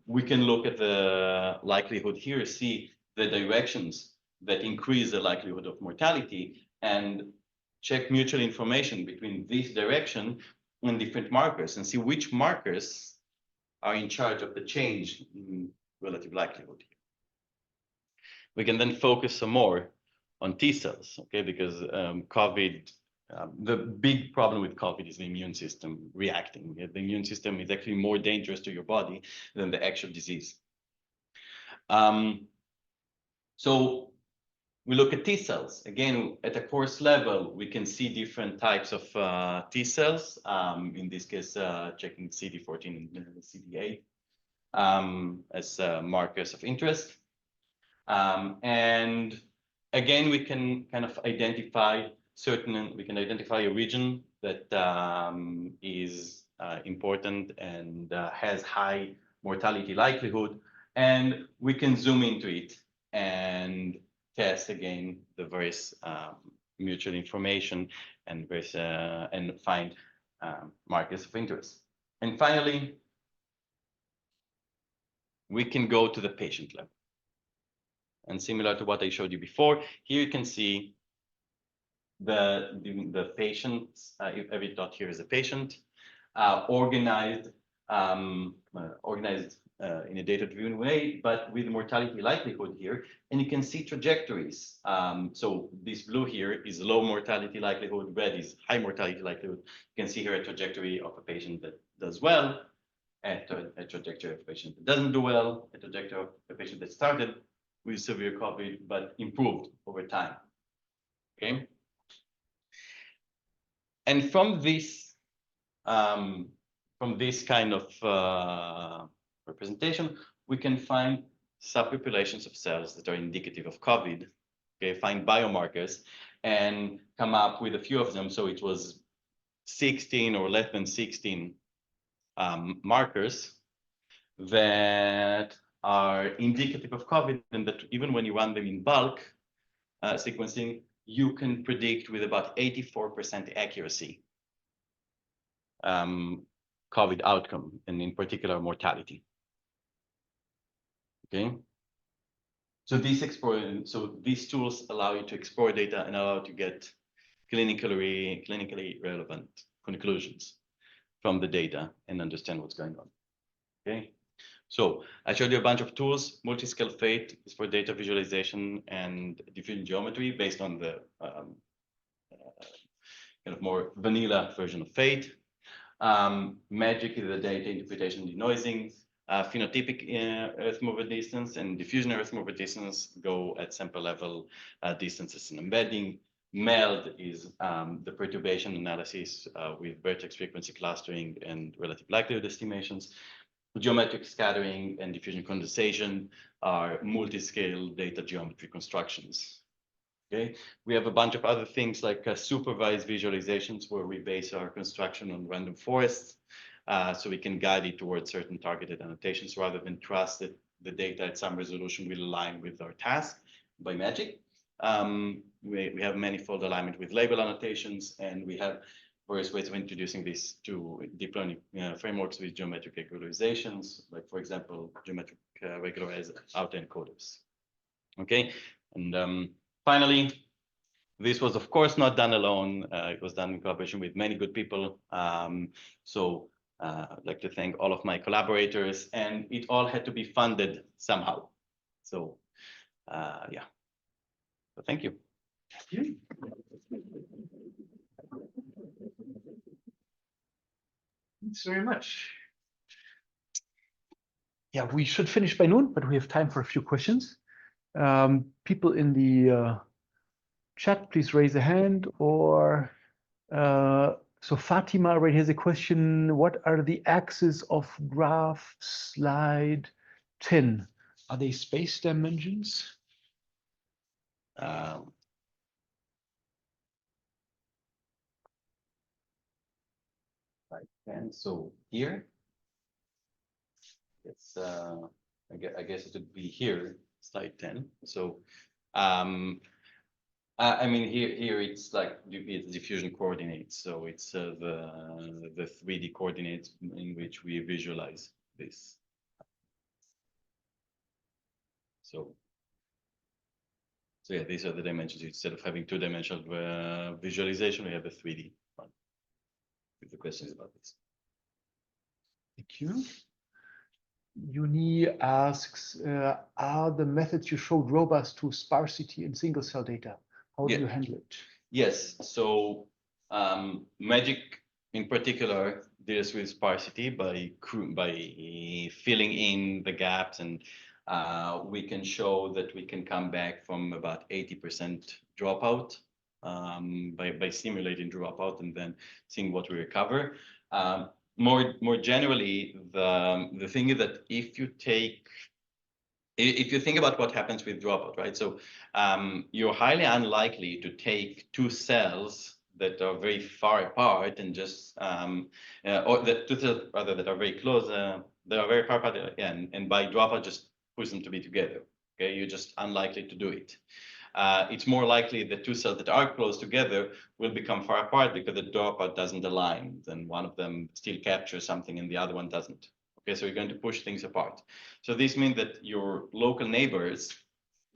we can look at the likelihood here, see the directions that increase the likelihood of mortality and check mutual information between this direction and different markers and see which markers are in charge of the change in relative likelihood. We can then focus some more on T cells, okay? Because COVID, the big problem with COVID is the immune system reacting. The immune system is actually more dangerous to your body than the actual disease. So we look at T cells. Again, at a course level, we can see different types of T cells. In this case, checking CD14 and CD8 as markers of interest. And again, we can kind of identify we can identify a region that is important and has high mortality likelihood. And we can zoom into it and test again the various mutual information and various, and find markers of interest. And finally, we can go to the patient level. And similar to what I showed you before, here you can see the patients, every dot here is a patient, organized in a data-driven way, but with mortality likelihood here. And you can see trajectories. So this blue here is low mortality likelihood, red is high mortality likelihood. You can see here a trajectory of a patient that does well, and a trajectory of a patient that doesn't do well, a trajectory of a patient that started with severe COVID, but improved over time, okay? And from this kind of representation, we can find subpopulations of cells that are indicative of COVID, okay? Find biomarkers and come up with a few of them. So it was 16 or less than 16 markers that are indicative of COVID, and that even when you run them in bulk sequencing, you can predict with about 84% accuracy COVID outcome, and in particular mortality. Okay. So these tools allow you to explore data and allow you to get clinically relevant conclusions from the data and understand what's going on. Okay. So I showed you a bunch of tools. Multiscale Fate is for data visualization and diffusion geometry based on the kind of more vanilla version of Fate. Magic is the data interpretation denoising. Phenotypic Earth mover distance and diffusion Earth mover distance go at sample level distances and embedding. MELD is the perturbation analysis with vertex frequency clustering and relative likelihood estimations. Geometric scattering and diffusion condensation are multiscale data geometry constructions. Okay, we have a bunch of other things like supervised visualizations where we base our construction on random forests, so we can guide it towards certain targeted annotations rather than trust that the data at some resolution will align with our task by magic. We have manifold alignment with label annotations, and we have various ways of introducing this to deep learning frameworks with geometric regularizations, like for example, geometric regularized autoencoders. Okay, and finally, this was of course not done alone. It was done in collaboration with many good people. I'd like to thank all of my collaborators, and it all had to be funded somehow. So yeah, so thank you. Thanks very much. Yeah, we should finish by noon, but we have time for a few questions. People in the chat, please raise a hand, or so Fatima already has a question. What are the axes of graph slide 10? Are they space dimensions? And so here, it's I guess it would be here, slide 10. So I mean here it's like it's diffusion coordinates, so it's the 3D coordinates in which we visualize this. So yeah, these are the dimensions. Instead of having two-dimensional visualization, we have a 3D one. If the question is about this. Thank you. Uni asks, are the methods you showed robust to sparsity in single cell data? How do you handle it? Yes, so magic in particular deals with sparsity by filling in the gaps, and we can show that we can come back from about 80% dropout by simulating dropout and then seeing what we recover. More generally, the thing is that if you think about what happens with dropout, right? So you're highly unlikely to take two cells that are very far apart and just or the two cells rather that are very close, that are very far apart, and by dropout just push them to be together. Okay, you're just unlikely to do it. It's more likely that two cells that are close together will become far apart because the dropout doesn't align. Then one of them still captures something and the other one doesn't. Okay, so you're going to push things apart. So this means that your local neighbors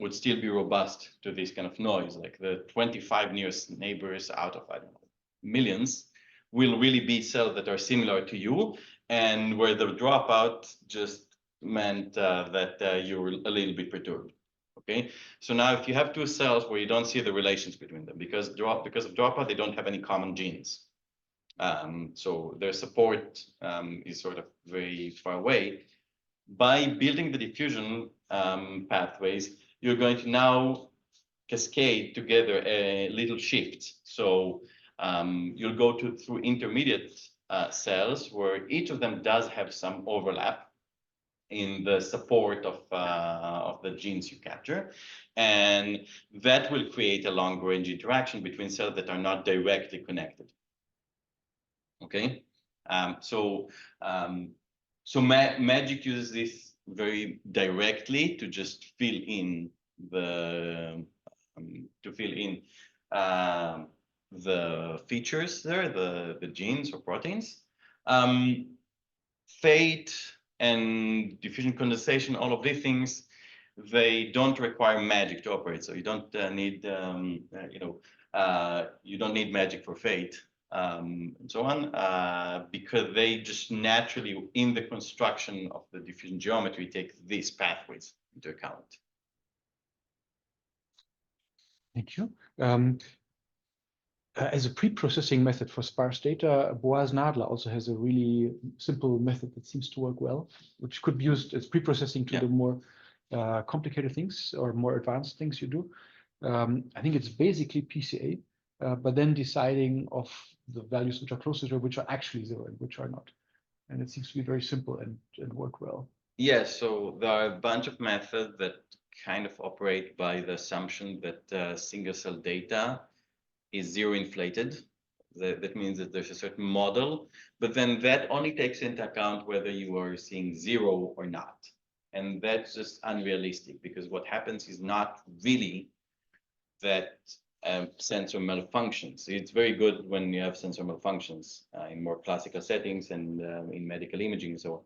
would still be robust to this kind of noise, like the 25 nearest neighbors out of, I don't know, millions will really be cells that are similar to you, and where the dropout just meant that you were a little bit perturbed. Okay, so now if you have two cells where you don't see the relations between them because of dropout, they don't have any common genes. So their support is sort of very far away. By building the diffusion pathways, you're going to now cascade together a little shift. So you'll go through intermediate cells where each of them does have some overlap in the support of the genes you capture, and that will create a long-range interaction between cells that are not directly connected. Okay, so magic uses this very directly to just fill in the features there, the genes or proteins. Fate and diffusion condensation, all of these things, they don't require magic to operate. So you don't need, you don't need magic for fate and so on, because they just naturally, in the construction of the diffusion geometry, take these pathways into account. Thank you. As a pre-processing method for sparse data, Boas-Nadler also has a really simple method that seems to work well, which could be used as pre-processing to the more complicated things or more advanced things you do. I think it's basically PCA, but then deciding of the values which are close to zero, which are actually zero and which are not. And it seems to be very simple and work well. Yes, so there are a bunch of methods that kind of operate by the assumption that single cell data is zero inflated. That means that there's a certain model, but then that only takes into account whether you are seeing zero or not. And that's just unrealistic, because what happens is not really that sensor malfunctions. It's very good when you have sensor malfunctions in more classical settings and in medical imaging and so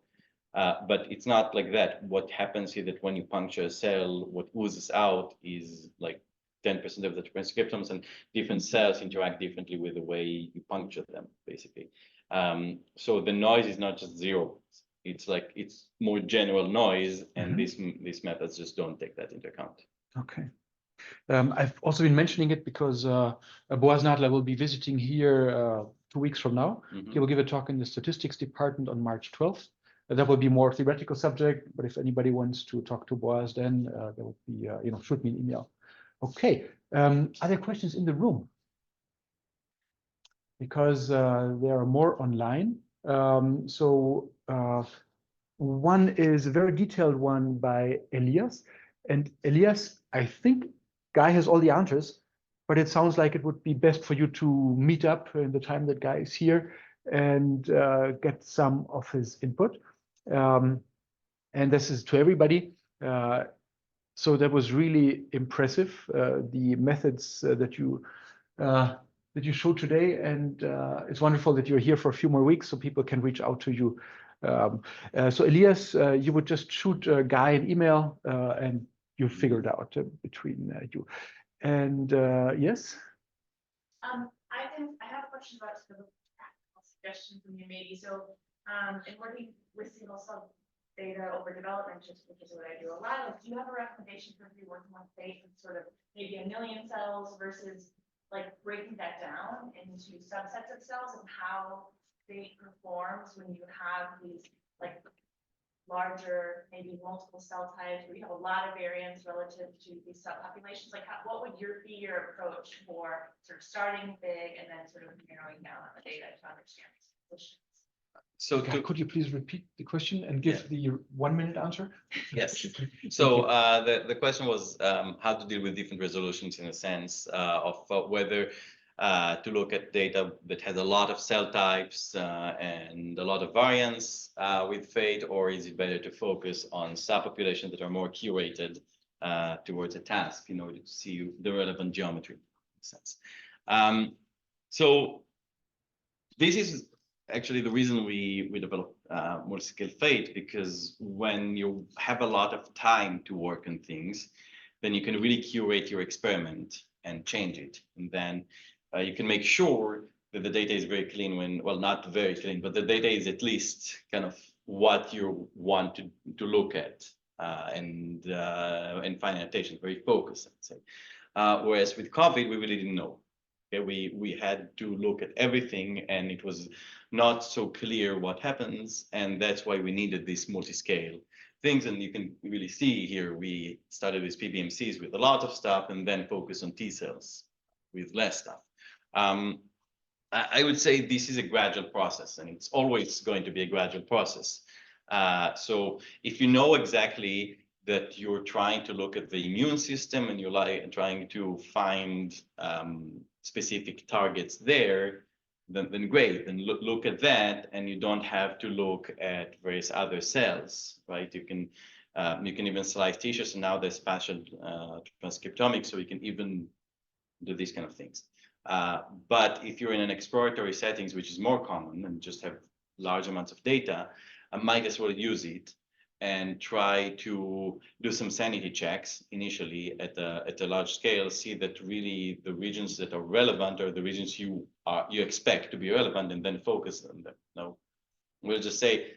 on. But it's not like that. What happens is that when you puncture a cell, what oozes out is like 10% of the transcriptomes, and different cells interact differently with the way you puncture them, basically. So the noise is not just zero. It's like, it's more general noise, and these methods just don't take that into account. Okay. I've also been mentioning it because Boas-Nadler will be visiting here 2 weeks from now. He will give a talk in the statistics department on March 12th. That will be more theoretical subject, but if anybody wants to talk to Boas, then there will be, shoot me an email. Okay, are there questions in the room? Because there are more online. One is a very detailed one by Elias. And Elias, I think Guy has all the answers, but it sounds like it would be best for you to meet up in the time that Guy is here and get some of his input. And this is to everybody. So that was really impressive, the methods that you showed today, and it's wonderful that you're here for a few more weeks so people can reach out to you. So Elias, you would just shoot Guy an email and you figure it out between you. And yes? I have a question about sort of a practical suggestion from you maybe. So in working with single cell data over development, just because of what I do a lot, like, do you have a recommendation for if you're working on fate with sort of maybe 1 million cells versus like breaking that down into subsets of cells, and how fate performs when you have these like larger, maybe multiple cell types where you have a lot of variance relative to these subpopulations? Like, what would be your approach for sort of starting big and then sort of narrowing down on the data to understand these positions? So could you please repeat the question and give the 1 minute answer? Yes. So the question was how to deal with different resolutions, in a sense of whether to look at data that has a lot of cell types and a lot of variance with fate, or is it better to focus on subpopulations that are more curated towards a task in order to see the relevant geometry, in a sense. So this is actually the reason we developed Multiscale Fate, because when you have a lot of time to work on things, then you can really curate your experiment and change it. And then you can make sure that the data is very clean when, well, not very clean, but the data is at least kind of what you want to look at and find annotations, very focused, I'd say. Whereas with COVID, we really didn't know. Okay, we had to look at everything, and it was not so clear what happens, and that's why we needed these multiscale things. And you can really see here, we started with PBMCs with a lot of stuff, and then focus on T cells with less stuff. I would say this is a gradual process, and it's always going to be a gradual process. So if you know exactly that you're trying to look at the immune system and you're trying to find specific targets there, then great. Then look at that, and you don't have to look at various other cells, right? You can even slice tissues, and now there's spatial transcriptomics, so you can even do these kind of things. But if you're in an exploratory settings, which is more common and just have large amounts of data, I might as well use it and try to do some sanity checks initially at a large scale, see that really the regions that are relevant are the regions you expect to be relevant, and then focus on them. No, we'll just say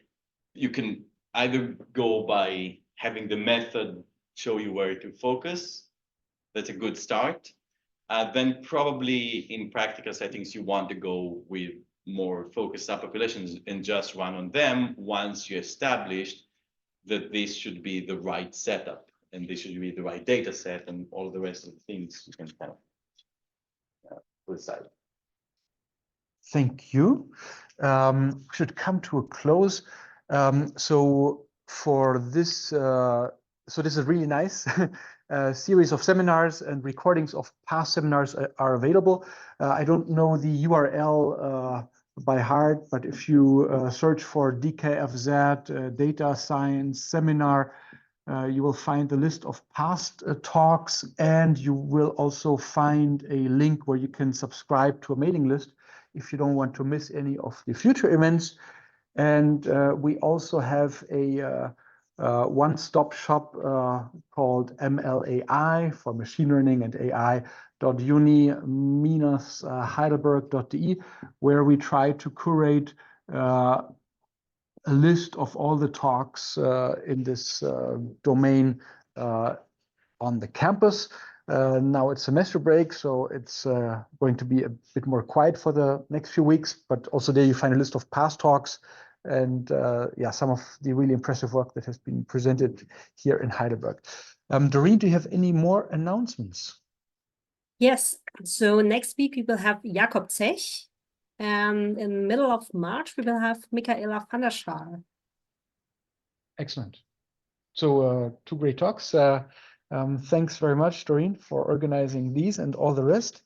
you can either go by having the method show you where to focus. That's a good start. Then probably in practical settings, you want to go with more focused subpopulations and just run on them once you established that this should be the right setup and this should be the right data set, and all the rest of the things you can kind of put aside. Thank you. Should come to a close. So for this, so this is a really nice series of seminars, and recordings of past seminars are available. I don't know the URL by heart, but if you search for DKFZ data science seminar, you will find the list of past talks, and you will also find a link where you can subscribe to a mailing list if you don't want to miss any of the future events. And we also have a one-stop shop called MLAI for machine learning and AI.uni-heidelberg.de, where we try to curate a list of all the talks in this domain on the campus. Now it's semester break, so it's going to be a bit more quiet for the next few weeks, but also there you find a list of past talks and yeah, some of the really impressive work that has been presented here in Heidelberg. Doreen, do you have any more announcements? Yes, so next week we will have Jakob Zech, and in the middle of March we will have Michaela van der Schaal. Excellent. So two great talks. Thanks very much, Doreen, for organizing these and all the rest.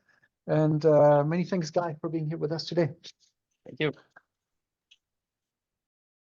And many thanks, Guy, for being here with us today. Thank you.